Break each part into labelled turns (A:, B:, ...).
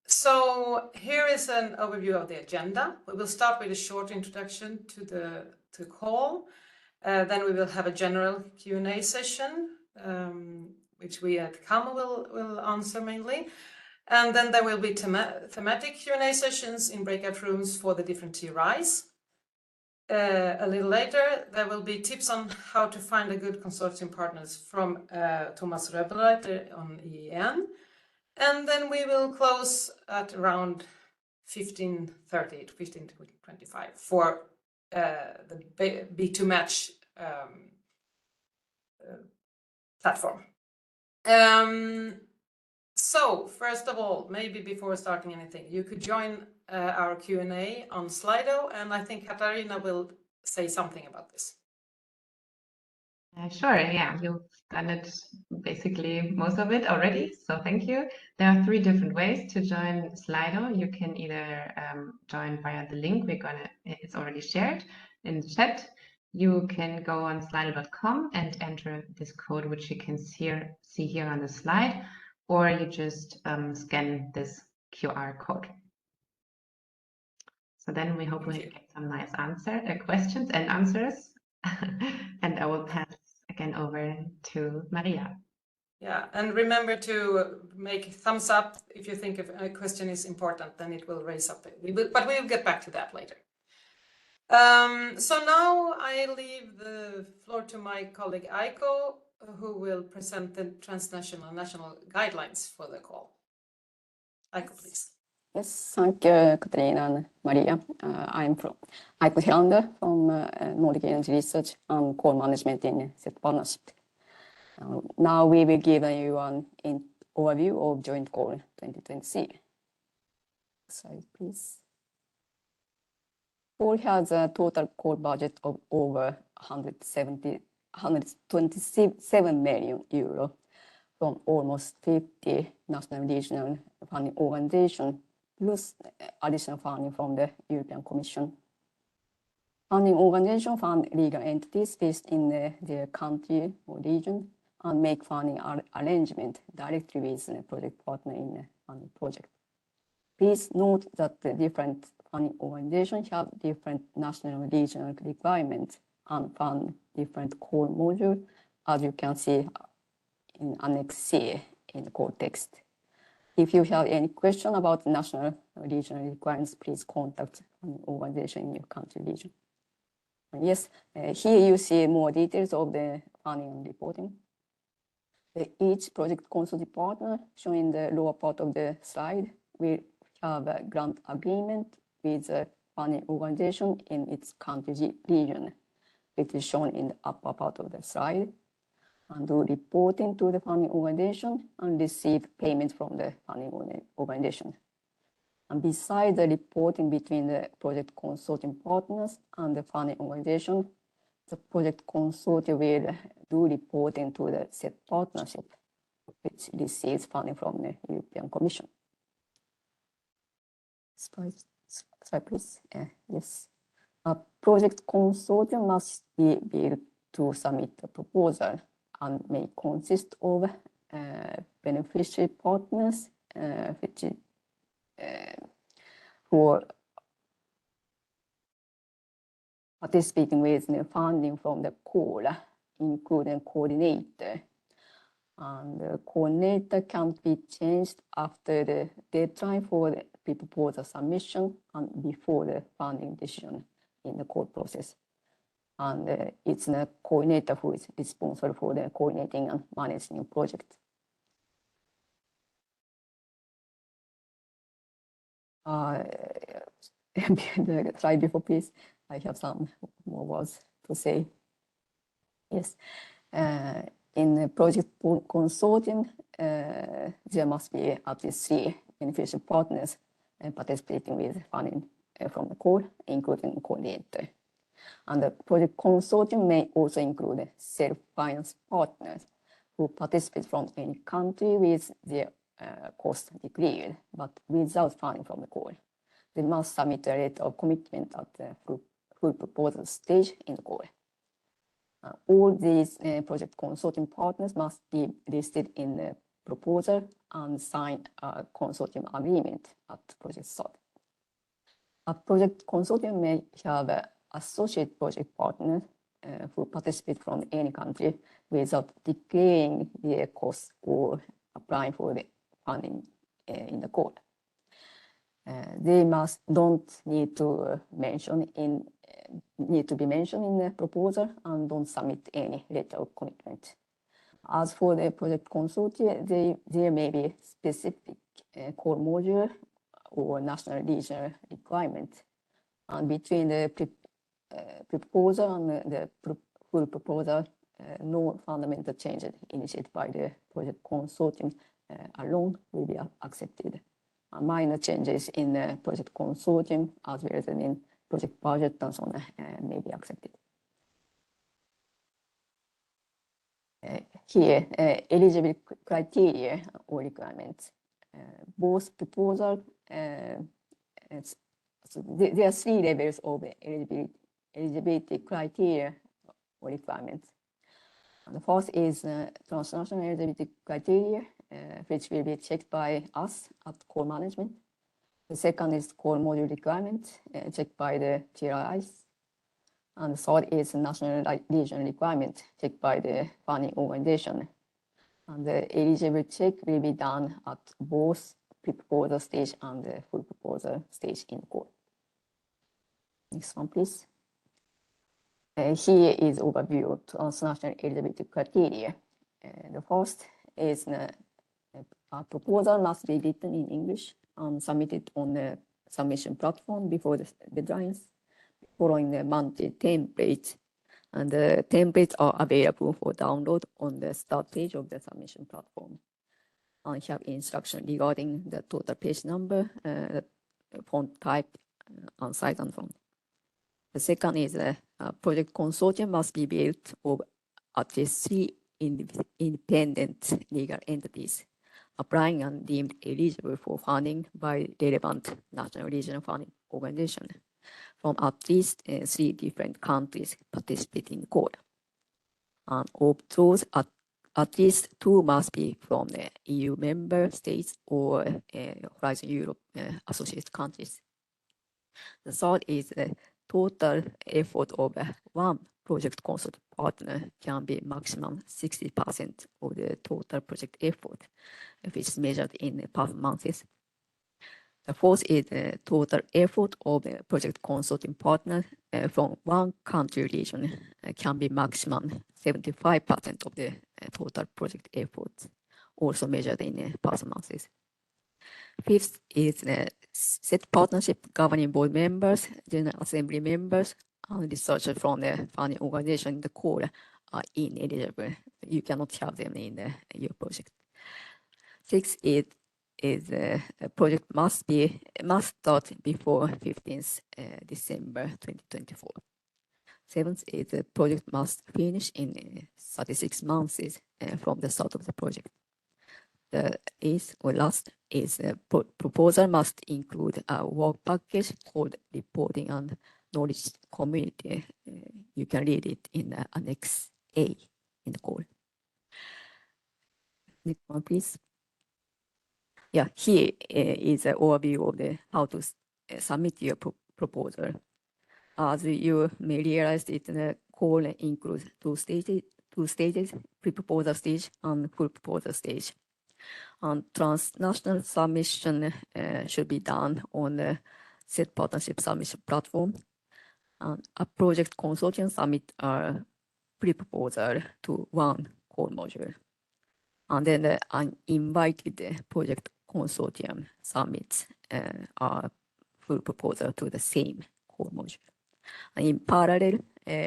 A: So here is an overview of the agenda. We will start with a short introduction to the call. Then we will have a general Q&A session, which we at CAMA will answer mainly. And then there will be thematic Q&A sessions in breakout rooms for the different TRIs. A little later, there will be tips on how to find a good consortium partners from Thomas Röberleiter on EEN. And then we will close at around 15:30 to 15:25 for the B2Match platform. So first of all, maybe before starting anything, you could join our Q&A on Slido, and I think Katarina will say something about this.
B: Sure, yeah, you've done it basically most of it already, so thank you. There are 3 different ways to join Slido. You can either join via the link it's already shared in the chat. You can go on slido.com and enter this code, which you can see here on the slide, or you just scan this QR code. So then we hope we get some nice questions and answers. And I will pass again over to Maria.
A: Yeah, and remember to make thumbs up if you think if a question is important, then it will raise up. But we will get back to that later. So now I leave the floor to my colleague Aiko, who will present the transnational and national guidelines for the call. Aiko, please.
C: Yes, thank you, Katarina and Maria. I'm from Aiko Helander from Nordic Energy Research and Core Management in CETPartnership. Now we will give you an overview of Joint Call 2023. Slide, please. Call has a total call budget of over 127 million euro from almost 50 national regional funding organizations, plus additional funding from the European Commission. Funding organizations fund legal entities based in their country or region and make funding arrangement directly with the project partner in the funding project. Please note that the different funding organizations have different national and regional requirements and fund different core modules, as you can see in Annex C in the core text. If you have any question about national or regional requirements, please contact an organization in your country region. And yes, here you see more details of the funding and reporting. Each project consortium partner, shown in the lower part of the slide, will have a grant agreement with the funding organization in its country region, which is shown in the upper part of the slide, and do reporting to the funding organization and receive payments from the funding organization. And besides the reporting between the project consortium partners and the funding organization, the project consortium will do reporting to the CETPartnership, which receives funding from the European Commission. Slide, please. Yes. A project consortium must be able to submit a proposal and may consist of beneficiary partners, who are participating with the funding from the call, including coordinator. And the coordinator can't be changed after the deadline for the proposal submission and before the funding decision in the call process. And it's the coordinator who is responsible for the coordinating and managing the project. The slide before, please. I have some more words to say. Yes. In the project consortium, there must be at least 3 beneficial partners participating with funding from the call, including the coordinator. And the project consortium may also include self-finance partners who participate from any country with their cost declared, but without funding from the call. They must submit a letter of commitment at the full proposal stage in the call. All these project consortium partners must be listed in the proposal and sign a consortium agreement at project start. A project consortium may have an associate project partner who participate from any country without declaring their costs or applying for the funding in the code. They don't need to be mentioned in the proposal and don't submit any letter of commitment. As for the project consortia, there may be specific core module or national regional requirement, and between the proposal and the full proposal, no fundamental changes initiated by the project consortium alone will be accepted. Minor changes in the project consortium as well as in project budget and so on may be accepted. Here, eligibility criteria or requirements. Both proposal, so there are 3 levels of eligibility criteria or requirements. And the first is transnational eligibility criteria, which will be checked by us at core management. The second is core module requirement, checked by the TRIs. And the third is national regional requirement, checked by the funding organization. And the eligibility check will be done at both pre-proposal stage and the full proposal stage in core. Next one, please. Here is overview of transnational eligibility criteria. The first is a proposal must be written in English and submitted on the submission platform before the deadlines, following the monthly template. And the templates are available for download on the start page of the submission platform. And have instruction regarding the total page number, font type, and size and font. The second is a project consortium must be built of at least 3 independent legal entities applying and deemed eligible for funding by relevant national regional funding organization from at least 3 different countries participating in core. And of those, at least 2 must be from the EU member states or Horizon Europe associate countries. The third is the total effort of 1 project consortium partner can be maximum 60% of the total project effort, which is measured in performances. The fourth is the total effort of the project consortium partner from 1 country region can be maximum 75% of the total project effort, also measured in performances. Fifth is the CETPartnership governing board members, general assembly members, and researchers from the funding organization in the core are ineligible. You cannot have them in your project. Sixth is a project must start before 15th December 2024. Seventh is the project must finish in 36 months from the start of the project. The eighth or last is a proposal must include a work package called reporting and knowledge community. You can read it in Annex A in the code. Next one, please. Yeah, here is an overview of how to submit your proposal. As you may realize, the call includes two stages, pre-proposal stage and full proposal stage. And transnational submission should be done on the CETPartnership submission platform. And a project consortium submit a pre-proposal to 1 core module. And then the uninvited project consortium submits a full proposal to the same core module. And in parallel,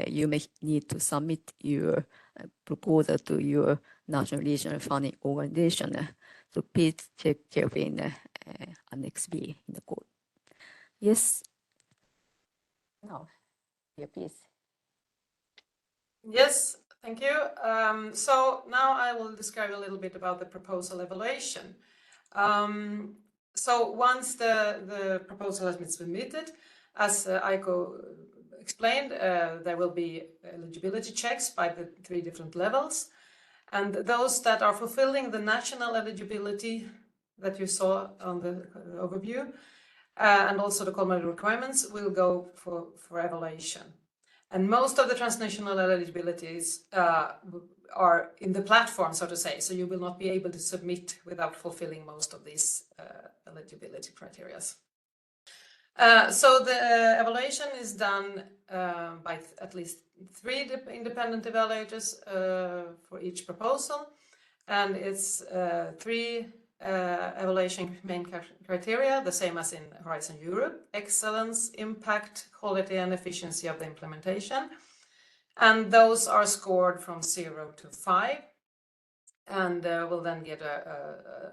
C: you may need to submit your proposal to your national regional funding organization. So please check carefully in Annex B in the code. Yes. Now, here, please.
A: Yes, thank you. So now I will describe a little bit about the proposal evaluation. So once the proposal has been submitted, as Aiko explained, there will be eligibility checks by the 3 different levels. And those that are fulfilling the national eligibility that you saw on the overview, and also the common requirements, will go for evaluation. And most of the transnational eligibilities are in the platform, so to say, so you will not be able to submit without fulfilling most of these eligibility criteria. So the evaluation is done by at least 3 independent evaluators for each proposal, and it's 3 evaluation main criteria, the same as in Horizon Europe: excellence, impact, quality and efficiency of the implementation. And those are scored from 0 to 5, and we'll then get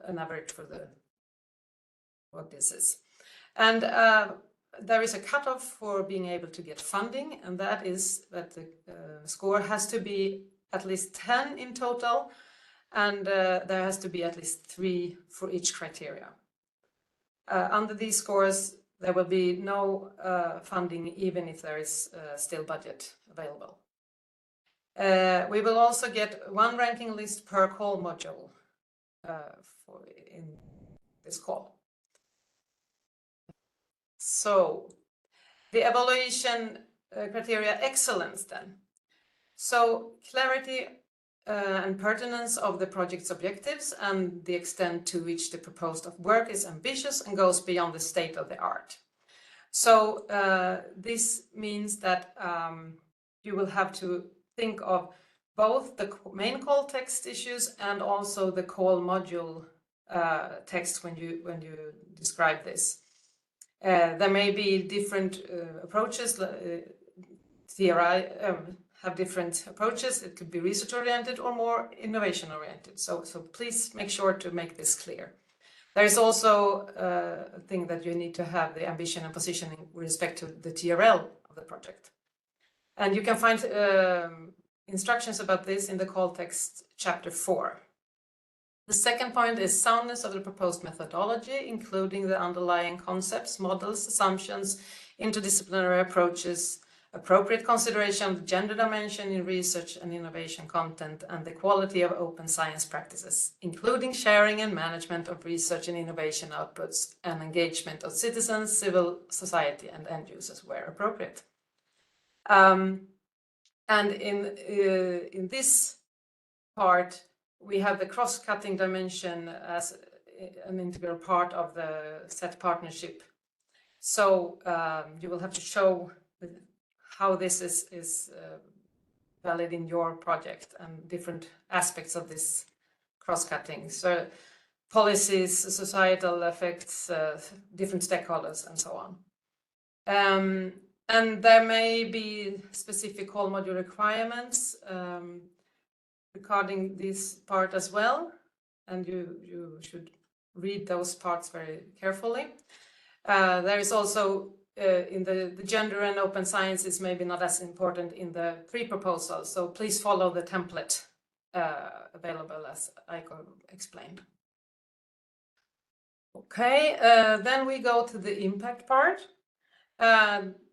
A: an average for what this is. And there is a cutoff for being able to get funding, and that is that the score has to be at least 10 in total, and there has to be at least 3 for each criteria. Under these scores, there will be no funding, even if there is still budget available. We will also get 1 ranking list per call module in this call. So the evaluation criteria excellence then. So clarity and pertinence of the project's objectives and the extent to which the proposed work is ambitious and goes beyond the state of the art. So this means that you will have to think of both the main call text issues and also the call module text when you describe this. There may be different approaches. TRI have different approaches. It could be research-oriented or more innovation-oriented. So please make sure to make this clear. There is also a thing that you need to have the ambition and positioning with respect to the TRL of the project. And you can find instructions about this in the call text chapter 4. The second point is soundness of the proposed methodology, including the underlying concepts, models, assumptions, interdisciplinary approaches, appropriate consideration of the gender dimension in research and innovation content, and the quality of open science practices, including sharing and management of research and innovation outputs, and engagement of citizens, civil society, and end users where appropriate. And in this part, we have the cross-cutting dimension as an integral part of the CETPartnership. So you will have to show how this is valid in your project and different aspects of this cross-cutting. So policies, societal effects, different stakeholders, and so on. And there may be specific call module requirements regarding this part as well, and you should read those parts very carefully. There is also in the gender and open science is maybe not as important in the pre-proposal, so please follow the template available as Aiko explained. Okay, then we go to the impact part.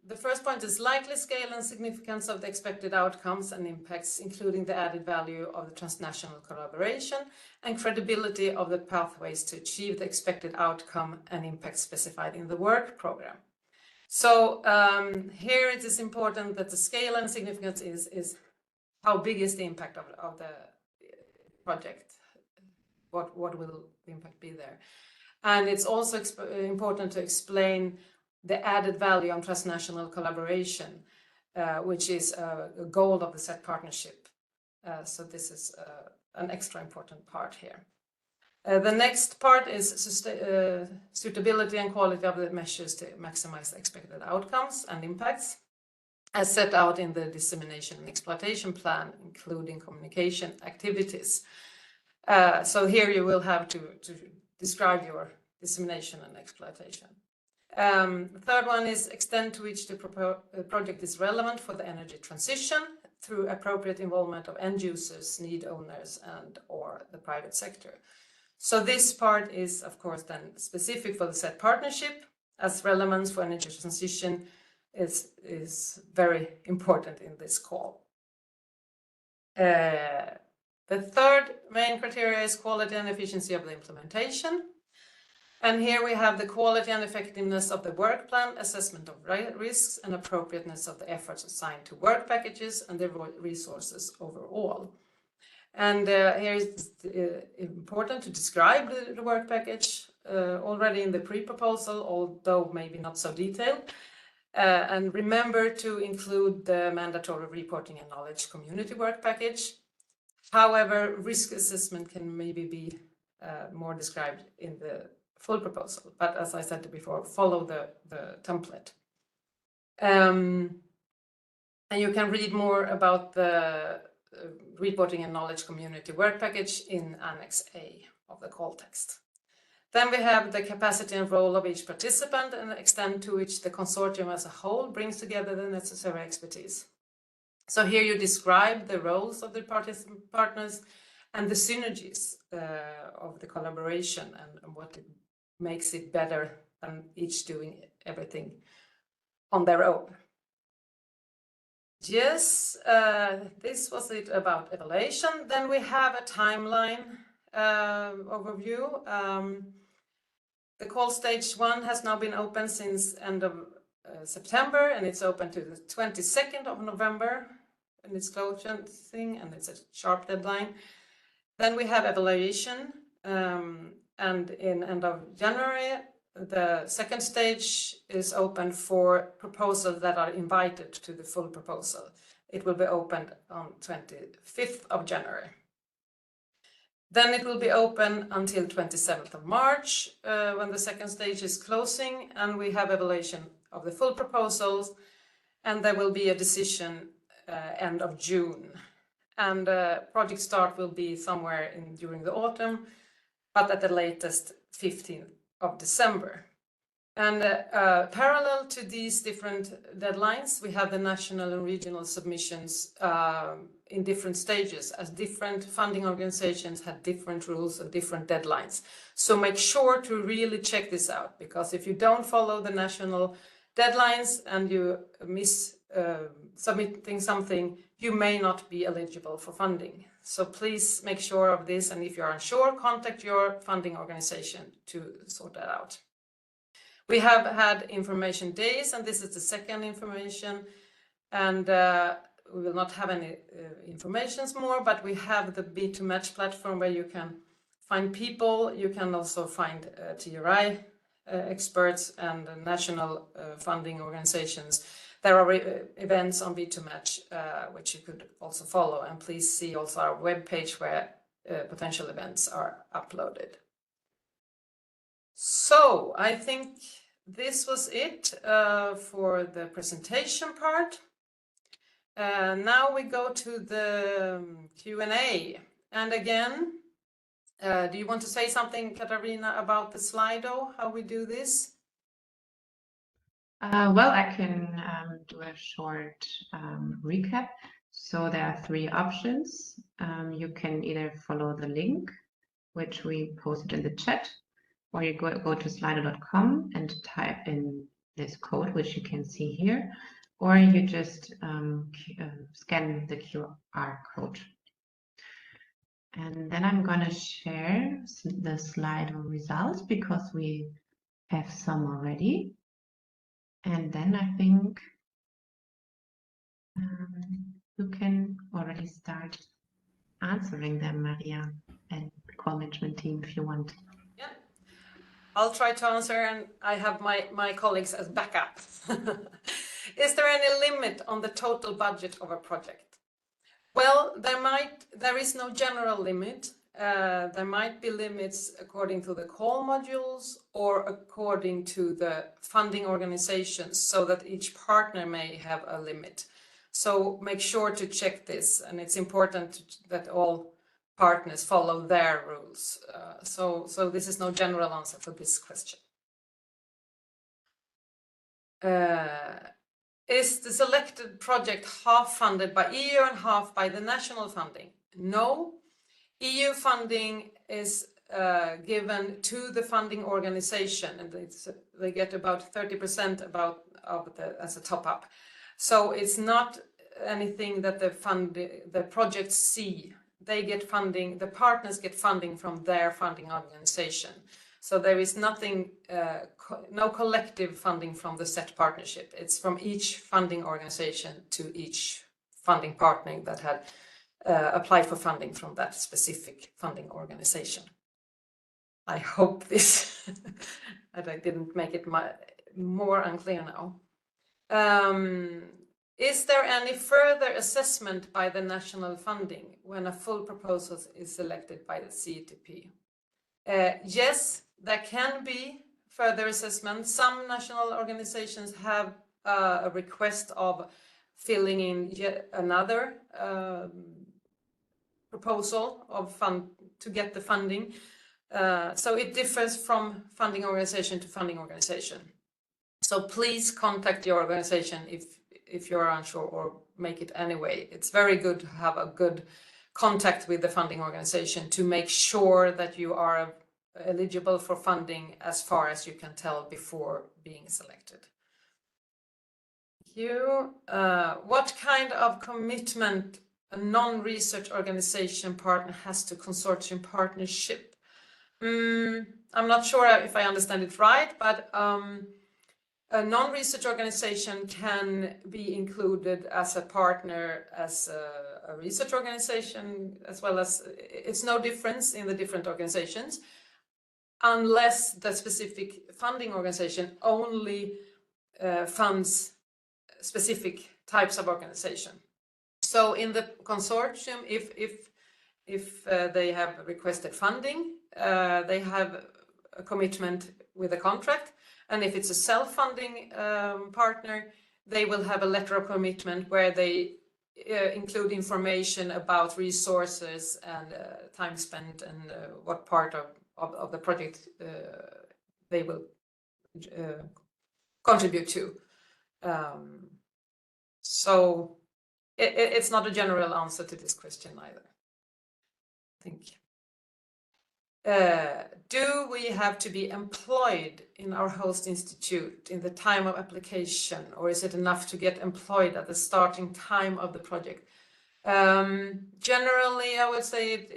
A: The first point is likely scale and significance of the expected outcomes and impacts, including the added value of the transnational collaboration and credibility of the pathways to achieve the expected outcome and impact specified in the work program. So here it is important that the scale and significance is how big is the impact of the project, what will the impact be there. And it's also important to explain the added value on transnational collaboration, which is a goal of the CETPartnership. So this is an extra important part here. The next part is suitability and quality of the measures to maximize the expected outcomes and impacts, as set out in the dissemination and exploitation plan, including communication activities. So here you will have to describe your dissemination and exploitation. The third one is extent to which the project is relevant for the energy transition through appropriate involvement of end users, need owners, and or the private sector. So this part is, of course, then specific for the CETPartnership, as relevance for energy transition is very important in this call. The third main criteria is quality and efficiency of the implementation. And here we have the quality and effectiveness of the work plan, assessment of risks, and appropriateness of the efforts assigned to work packages and the resources overall. And here is important to describe the work package already in the pre-proposal, although maybe not so detailed. And remember to include the mandatory reporting and knowledge community work package. However, risk assessment can maybe be more described in the full proposal, but as I said before, follow the template. And you can read more about the reporting and knowledge community work package in Annex A of the call text. Then we have the capacity and role of each participant and the extent to which the consortium as a whole brings together the necessary expertise. So here you describe the roles of the partners and the synergies of the collaboration and what it makes it better than each doing everything on their own. Yes, this was it about evaluation. Then we have a timeline overview. The call stage 1 has now been open since end of September, and it's open to the 22nd of November, and it's closing, and it's a sharp deadline. Then we have evaluation, and in end of January, the second stage is open for proposals that are invited to the full proposal. It will be opened on 25th of January. Then it will be open until 27th of March, when the second stage is closing, and we have evaluation of the full proposals, and there will be a decision end of June. And project start will be somewhere during the autumn, but at the latest 15th of December. And parallel to these different deadlines, we have the national and regional submissions in different stages, as different funding organizations have different rules and different deadlines. So make sure to really check this out, because if you don't follow the national deadlines and you miss submitting something, you may not be eligible for funding. So please make sure of this, and if you're unsure, contact your funding organization to sort that out. We have had information days, and this is the second information, and we will not have any informations more, but we have the B2Match platform where you can find people. You can also find TRI experts and national funding organizations. There are events on B2Match which you could also follow, and please see also our webpage where potential events are uploaded. So I think this was it for the presentation part. Now we go to the Q&A. And again, do you want to say something, Katarina, about the Slido, how we do this?
B: Well, I can do a short recap. So there are 3 options. You can either follow the link, which we posted in the chat, or you go to slido.com and type in this code, which you can see here, or you just scan the QR code. And then I'm going to share the Slido results because we have some already. And then I think you can already start answering them, Maria, and the call management team, if you want.
A: Yeah, I'll try to answer, and I have my colleagues as backup. Is there any limit on the total budget of a project? Well, there is no general limit. There might be limits according to the call modules or according to the funding organizations, so that each partner may have a limit. So make sure to check this, and it's important that all partners follow their rules. So this is no general answer for this question. Is the selected project half funded by EU and half by the national funding? No. EU funding is given to the funding organization, and they get about 30% as a top-up. So it's not anything that the projects see they get funding, the partners get funding from their funding organization. So there is nothing, no collective funding from the CET partnership. It's from each funding organization to each funding partner that had applied for funding from that specific funding organization. I hope this, that I didn't make it more unclear now. Is there any further assessment by the national funding when a full proposal is selected by the CETP? Yes, there can be further assessment. Some national organizations have a request of filling in yet another proposal of fund to get the funding. So it differs from funding organization to funding organization. So please contact your organization if you're unsure, or make it anyway. It's very good to have a good contact with the funding organization to make sure that you are eligible for funding as far as you can tell before being selected. Thank you. What kind of commitment a non-research organization partner has to consortium partnership? I'm not sure if I understand it right, but a non-research organization can be included as a partner, as a research organization, as well as it's no difference in the different organizations, unless the specific funding organization only funds specific types of organization. So in the consortium, if they have requested funding, they have a commitment with a contract. And if it's a self-funding partner, they will have a letter of commitment where they include information about resources and time spent and what part of the project they will contribute to. So it's not a general answer to this question either. Thank you. Do we have to be employed in our host institute in the time of application, or is it enough to get employed at the starting time of the project? Generally, I would say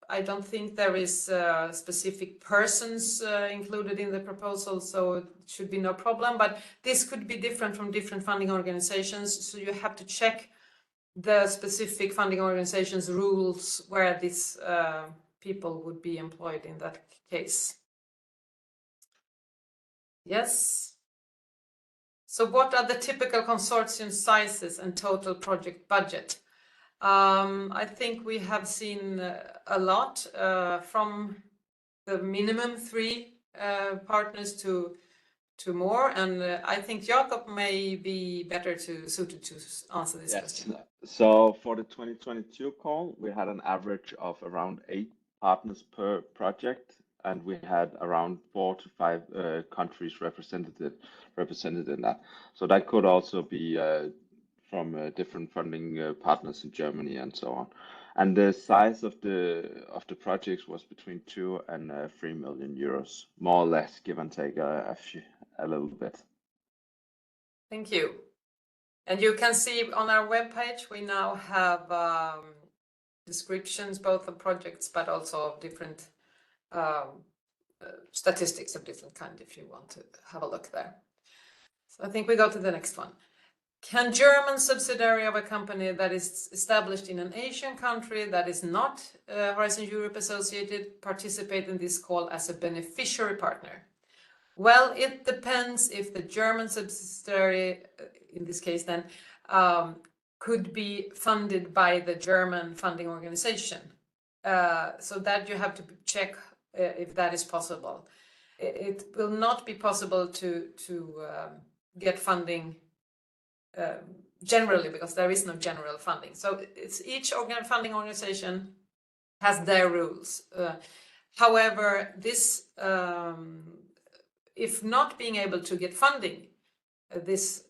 A: I don't think there is specific persons included in the proposal, so it should be no problem. But this could be different from different funding organizations, so you have to check the specific funding organization's rules where this people would be employed in that case. Yes. So what are the typical consortium sizes and total project budget? I think we have seen a lot from the minimum 3 partners to more, and I think Jakob may be better suited to answer this question.
D: So for the 2022 call, we had an average of around 8 partners per project, and we had around 4 to 5 countries represented in that. So that could also be from different funding partners in Germany and so on. And the size of the projects was between 2 and 3 million euros, more or less, give and take a little bit.
A: Thank you. And you can see on our webpage we now have descriptions both of projects but also of different statistics of different kind if you want to have a look there. So I think we go to the next one. Can German subsidiary of a company that is established in an Asian country that is not Horizon Europe associated participate in this call as a beneficiary partner? Well, it depends if the German subsidiary, in this case then, could be funded by the German funding organization. So that you have to check if that is possible. It will not be possible to get funding generally because there is no general funding. So it's each funding organization has their rules. However, this if not being able to get funding, this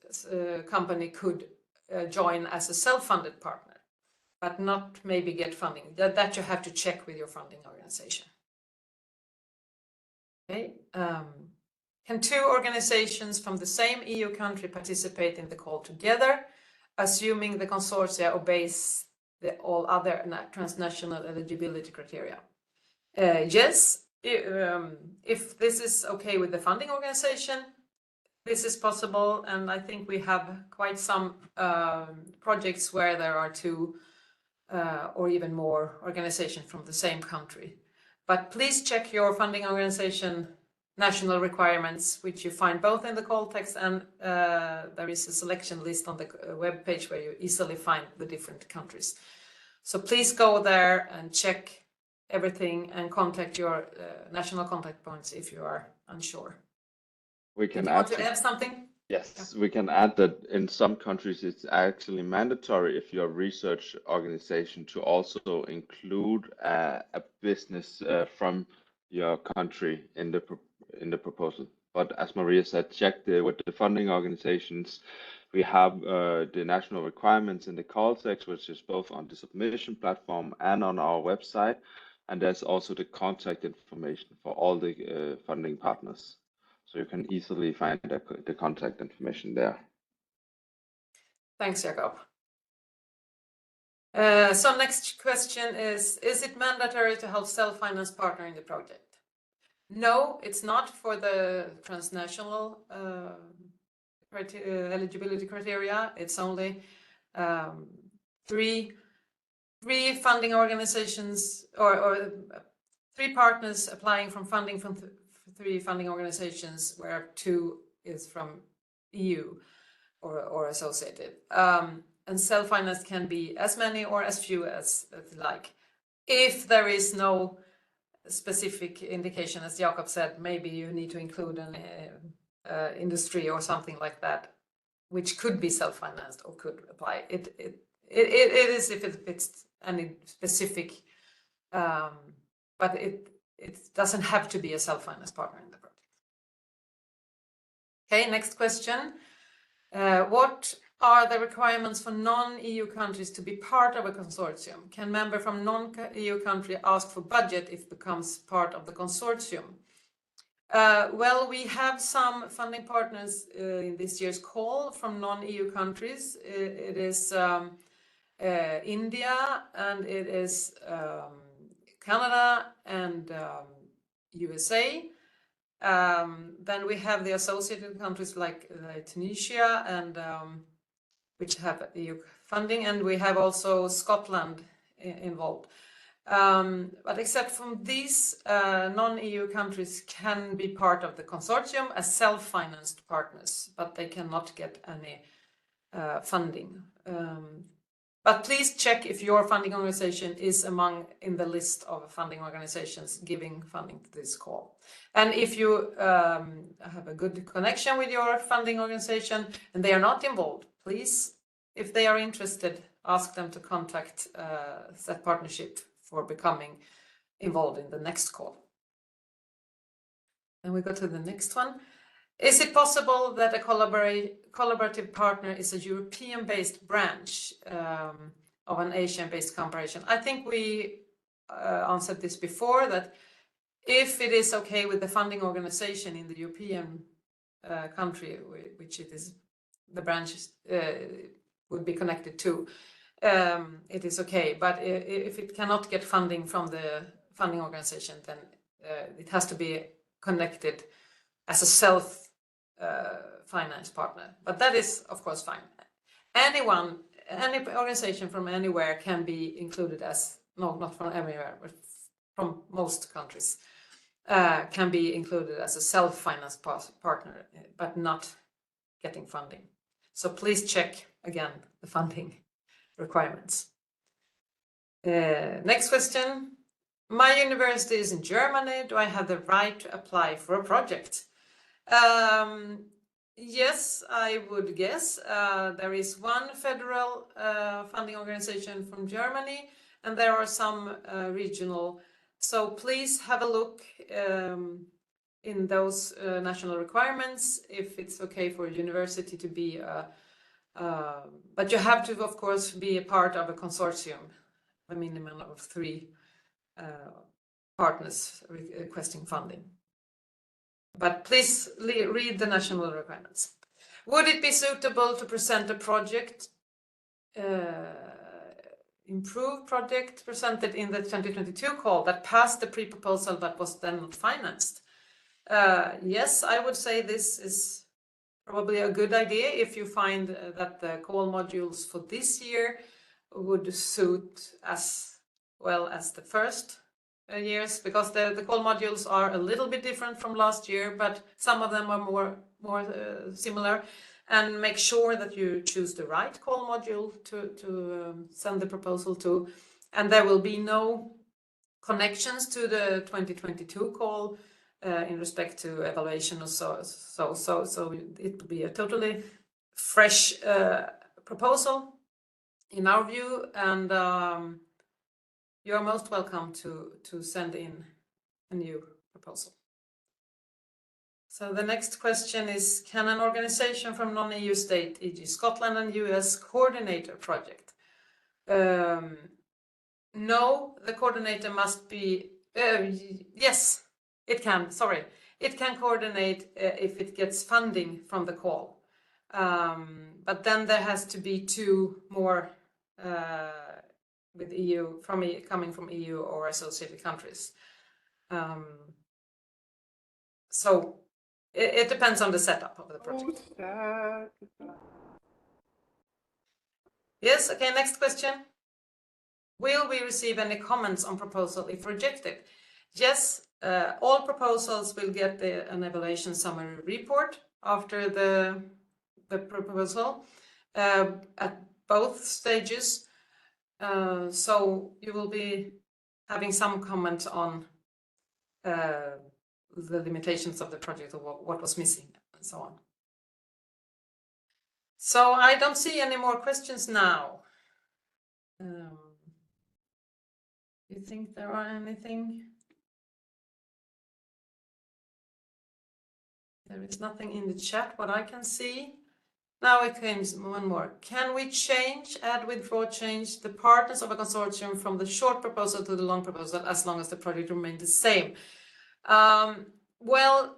A: company could join as a self-funded partner, but not maybe get funding. That you have to check with your funding organization. Okay. Can 2 organizations from the same EU country participate in the call together, assuming the consortia obeys all other transnational eligibility criteria. Yes, if this is okay with the funding organization, this is possible, and I think we have quite some projects where there are 2 or even more organizations from the same country. But please check your funding organization national requirements, which you find both in the call text and there is a selection list on the web page where you easily find the different countries. So please go there and check everything and contact your national contact points if you are unsure.
D: We can
A: Did you want to add something?
D: Yes, we can add that in some countries it's actually mandatory if you're a research organization to also include a business from your country in the proposal. But as Maria said, check with the funding organizations. We have the national requirements in the call text, which is both on the submission platform and on our website. And there's also the contact information for all the funding partners. So you can easily find the contact information there.
A: Thanks, Jakob. So next question is it mandatory to have self-finance partner in the project? No, it's not for the transnational eligibility criteria. It's only 3 funding organizations or 3 partners applying from funding from 3 funding organizations, where 2 is from EU or associated. And self-finance can be as many or as few as like. If there is no specific indication, as Jakob said, maybe you need to include an industry or something like that, which could be self-financed or could apply. It is if it fits any specific, but it doesn't have to be a self-finance partner in the project. Okay, next question. What are the requirements for non-EU countries to be part of a consortium? Can member from non-EU country ask for budget if becomes part of the consortium? Well, we have some funding partners in this year's call from non-EU countries. It is India, and it is Canada and USA. Then we have the associated countries like Tunisia and which have EU funding, and we have also Scotland involved. But except from these, non-EU countries can be part of the consortium as self-financed partners, but they cannot get any funding. But please check if your funding organization is in the list of funding organizations giving funding to this call. And if you have a good connection with your funding organization and they are not involved, please, if they are interested, ask them to contact CETPartnership for becoming involved in the next call. And we go to the next one. Is it possible that a collaborative partner is a European-based branch of an Asian-based corporation? I think we answered this before, that if it is okay with the funding organization in the European country, which it is, the branch would be connected to, it is okay. But if it cannot get funding from the funding organization, then it has to be connected as a self-finance partner. But that is, of course, fine. Any organization from anywhere can be included as, no, not from everywhere, but from most countries, can be included as a self-finance partner, but not getting funding. So please check again the funding requirements. Next question. My university is in Germany. Do I have the right to apply for a project? Yes, I would guess. There is one federal funding organization from Germany, and there are some regional. So please have a look in those national requirements if it's okay for a university to be but you have to, of course, be a part of a consortium, a minimum of 3 partners requesting funding. But please read the national requirements. Would it be suitable to present a project? improved project presented in the 2022 call that passed the pre-proposal but was then not financed? Yes, I would say this is probably a good idea if you find that the call modules for this year would suit as well as the first years, because the call modules are a little bit different from last year, but some of them are more similar. And make sure that you choose the right call module to send the proposal to, and there will be no connections to the 2022 call in respect to evaluation or so it will be a totally fresh proposal in our view, and you are most welcome to send in a new proposal. So the next question is, can an organization from non-EU state, e.g. Scotland and US, coordinate a project? No, the coordinator must be, yes, it can, sorry. It can coordinate if it gets funding from the call. But then there has to be two more with EU, coming from EU or associated countries. So it depends on the setup of the project. Yes, okay, next question. Will we receive any comments on proposal if rejected? Yes, all proposals will get an evaluation summary report after the proposal at both stages. So you will be having some comment on the limitations of the project, or what was missing, and so on. So I don't see any more questions now. You think there are anything? There is nothing in the chat, what I can see. Now it comes one more. Can we add, withdraw, change the partners of a consortium from the short proposal to the long proposal as long as the project remains the same? Well,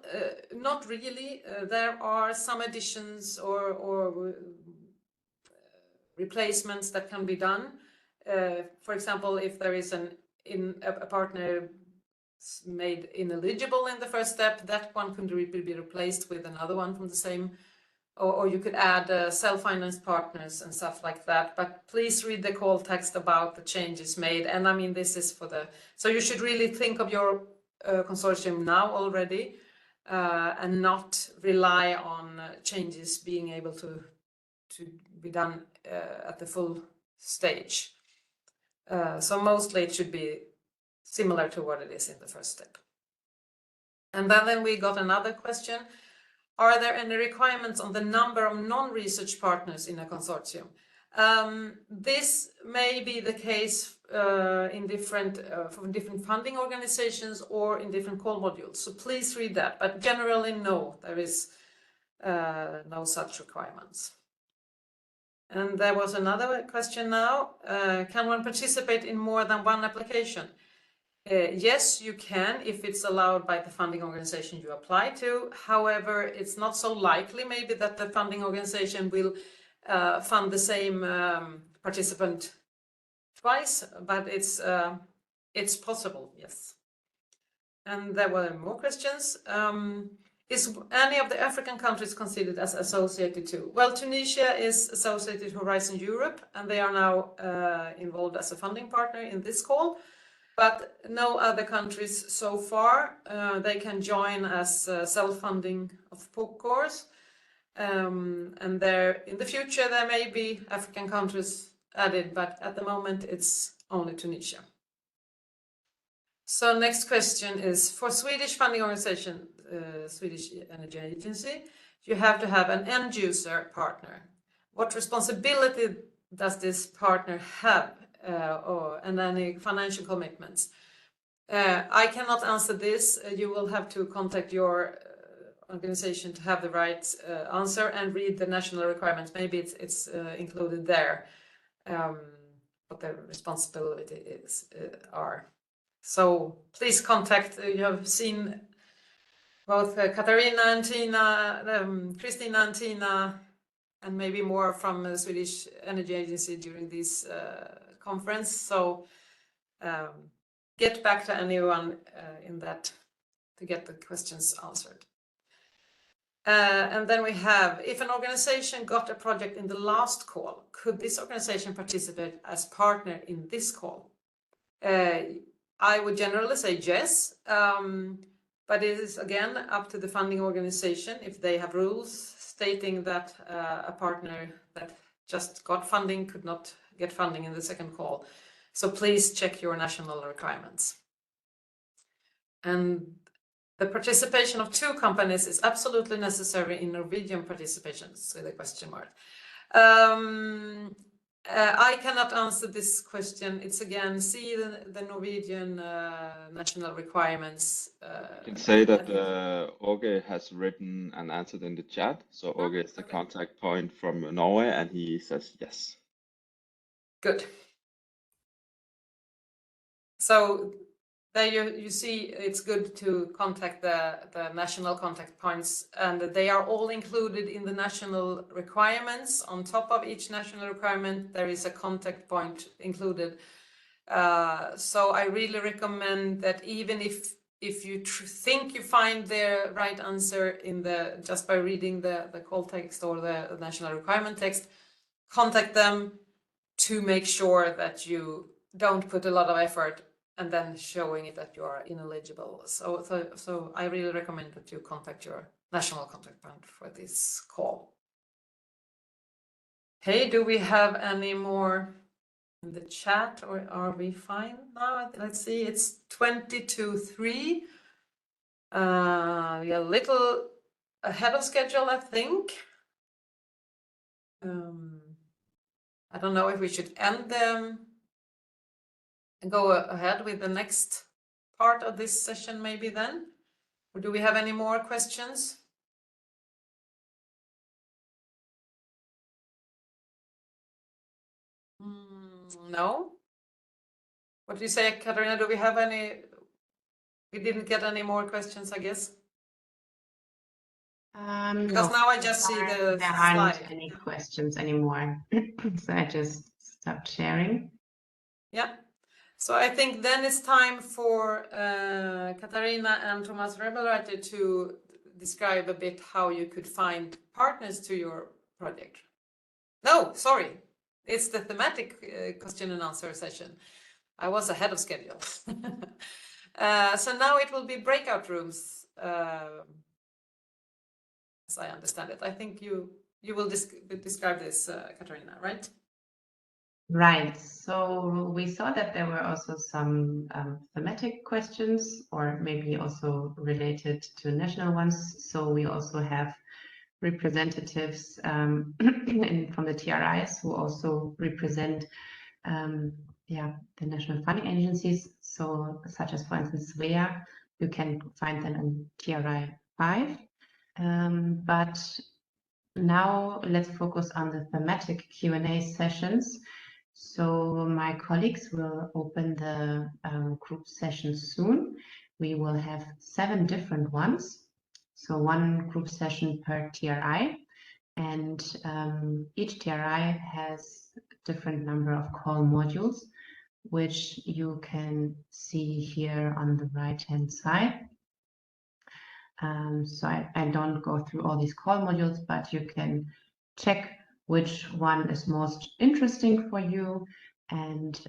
A: not really. There are some additions or replacements that can be done. For example, if there is a partner made ineligible in the first step, that one can be replaced with another one from the same, or you could add self-financed partners and stuff like that. But please read the call text about the changes made. And I mean, this is so you should really think of your consortium now already and not rely on changes being able to be done at the full stage. So mostly it should be similar to what it is in the first step. And then we got another question. Are there any requirements on the number of non-research partners in a consortium? This may be the case in from different funding organizations or in different call modules. So please read that. But generally, no, there is no such requirements. And there was another question now. Can one participate in more than one application? Yes, you can if it's allowed by the funding organization you apply to. However, it's not so likely maybe that the funding organization will fund the same participant twice, but it's possible, yes. And there were more questions. Is any of the African countries considered as associated to? Well, Tunisia is associated to Horizon Europe, and they are now involved as a funding partner in this call. But no other countries so far. They can join as self-funding of course. And there, in the future, there may be African countries added, but at the moment it's only Tunisia. So next question is, for Swedish funding organization, Swedish Energy Agency, you have to have an end user partner. What responsibility does this partner have? And any financial commitments? I cannot answer this. You will have to contact your organization to have the right answer and read the national requirements. Maybe it's included there, what the responsibility are. So please contact. You have seen both Katarina and Tina, Christina and Tina, and maybe more from the Swedish Energy Agency during these conference. So get back to anyone in that to get the questions answered. And then we have, if an organization got a project in the last call, could this organization participate as partner in this call? I would generally say yes, but it is again up to the funding organization if they have rules stating that a partner that just got funding could not get funding in the second call. So please check your national requirements. And the participation of 2 companies is absolutely necessary in Norwegian participations, with a question mark. I cannot answer this question. It's again, see the Norwegian national requirements.
D: I can say that Åge has written and answered in the chat. So Åge is the contact point from Norway, and he says yes.
A: Good. So there you see it's good to contact the national contact points, and they are all included in the national requirements. On top of each national requirement, there is a contact point included. So I really recommend that even if you think you find the right answer in just by reading the call text or the national requirement text, contact them to make sure that you don't put a lot of effort and then showing it that you are ineligible. So I really recommend that you contact your national contact point for this call. Hey, do we have any more in the chat, or are we fine now? Let's see, it's 22:03. We are a little ahead of schedule, I think. I don't know if we should end them and go ahead with the next part of this session maybe then? Or do we have any more questions? No? What do you say, Katarina? Do we have any? We didn't get any more questions, I guess. Because
B: No,
A: now I just see the
B: there aren't
A: slide.
B: any questions anymore. So I just stopped sharing.
A: Yeah. So I think then it's time for Katarina and Thomas Rebelwriter to describe a bit how you could find partners to your project. No, sorry. It's the thematic question and answer session. I was ahead of schedule. So now it will be breakout rooms, as I understand it. I think you will describe this, Katarina, right?
B: Right. So we saw that there were also some thematic questions, or maybe also related to national ones. So we also have representatives from the TRIs who also represent the national funding agencies. So such as, for instance, SWEA, you can find them in TRI 5. But now let's focus on the thematic Q&A sessions. So my colleagues will open the group sessions soon. We will have 7 different ones. So 1 group session per TRI, and each TRI has a different number of call modules, which you can see here on the right-hand side. So I don't go through all these call modules, but you can check which one is most interesting for you, and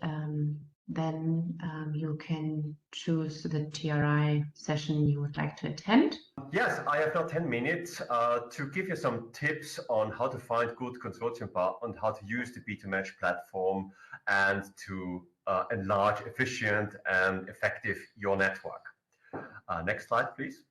B: then you can choose the TRI session you would like to attend.
E: Yes, I have now 10 minutes to give you some tips on how to find good consortium partners and how to use the B2Match platform and to enlarge efficient and effective your network. Next slide, please.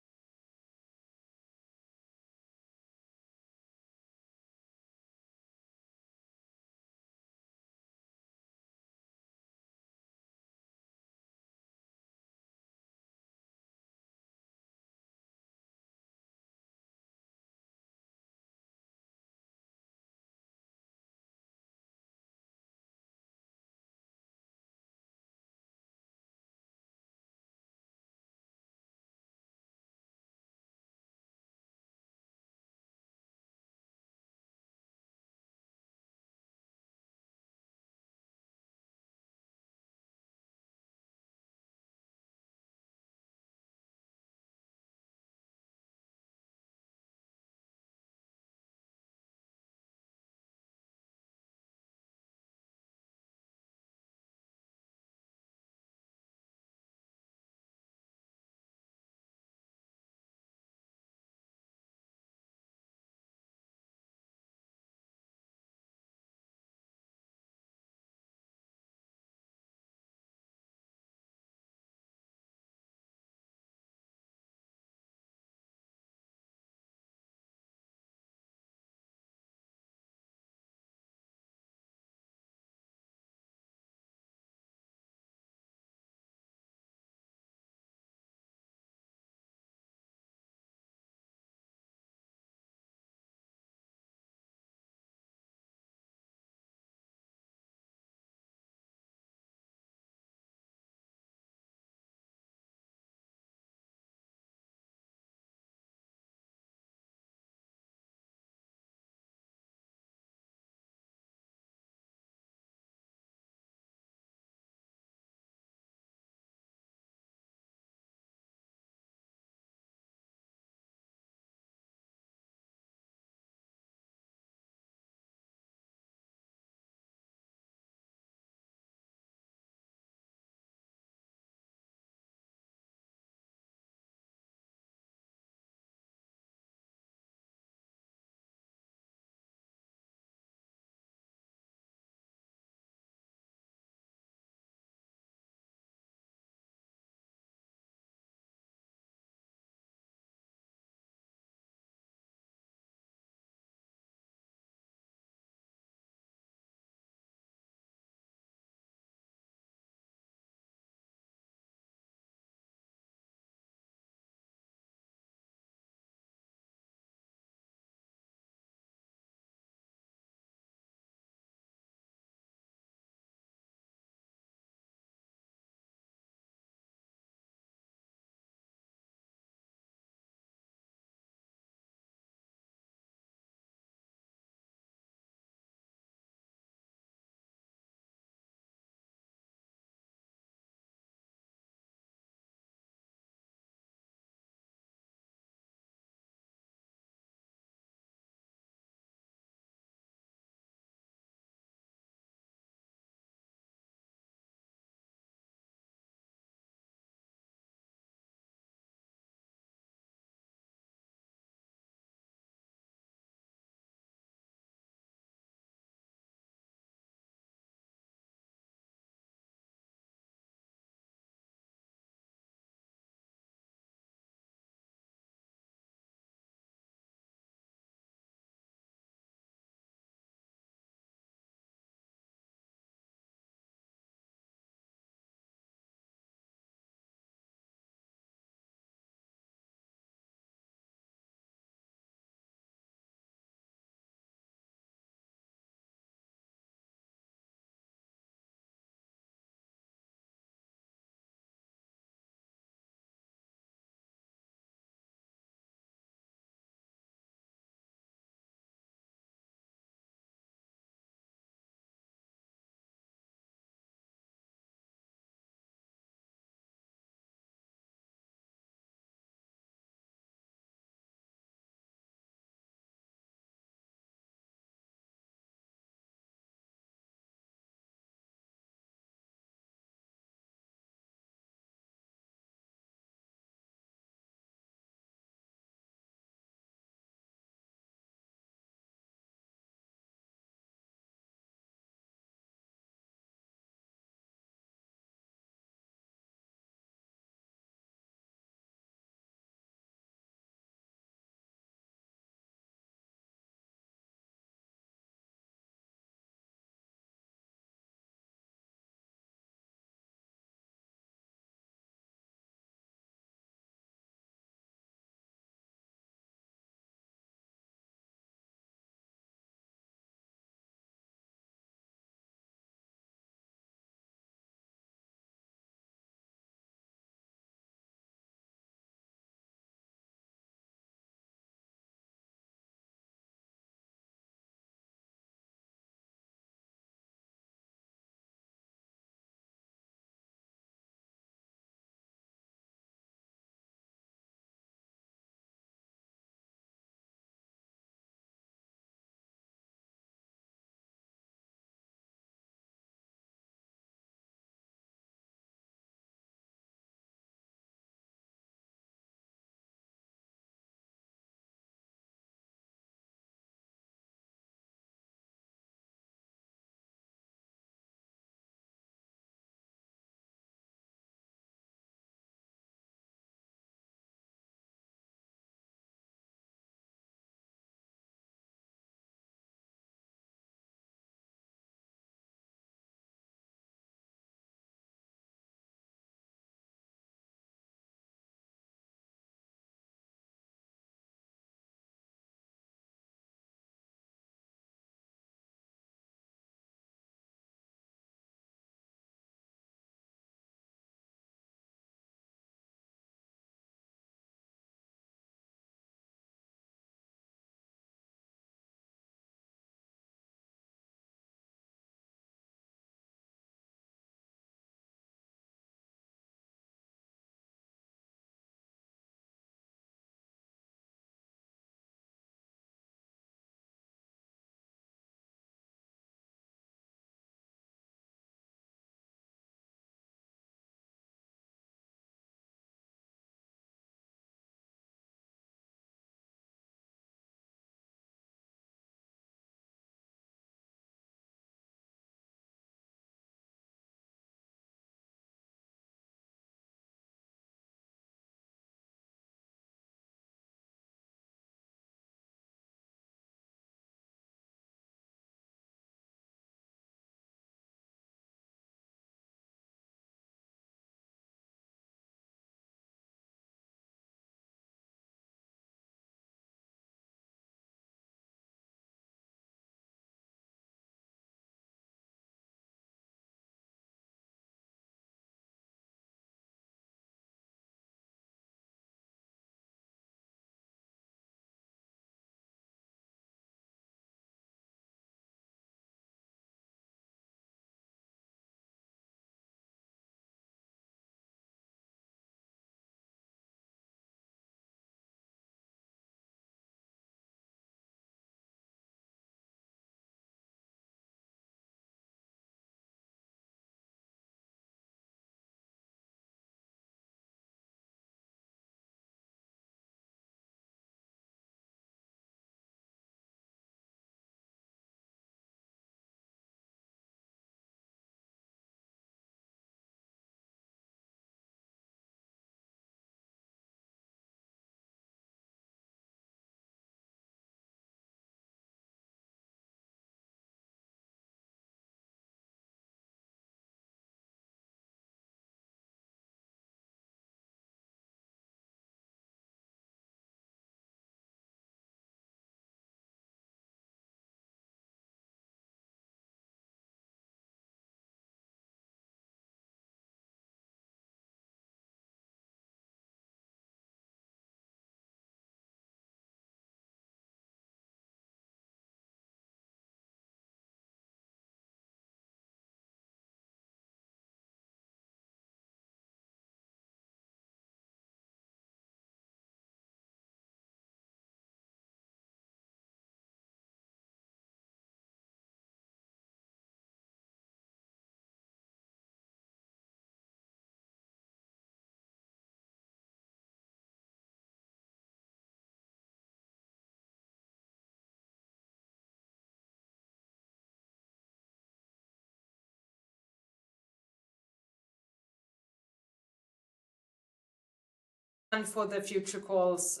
A: and for the future calls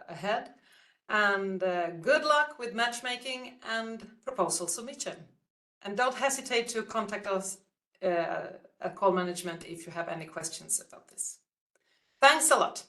A: ahead. And good luck with matchmaking and proposal submission. And don't hesitate to contact us at Call Management if you have any questions about this. Thanks a lot.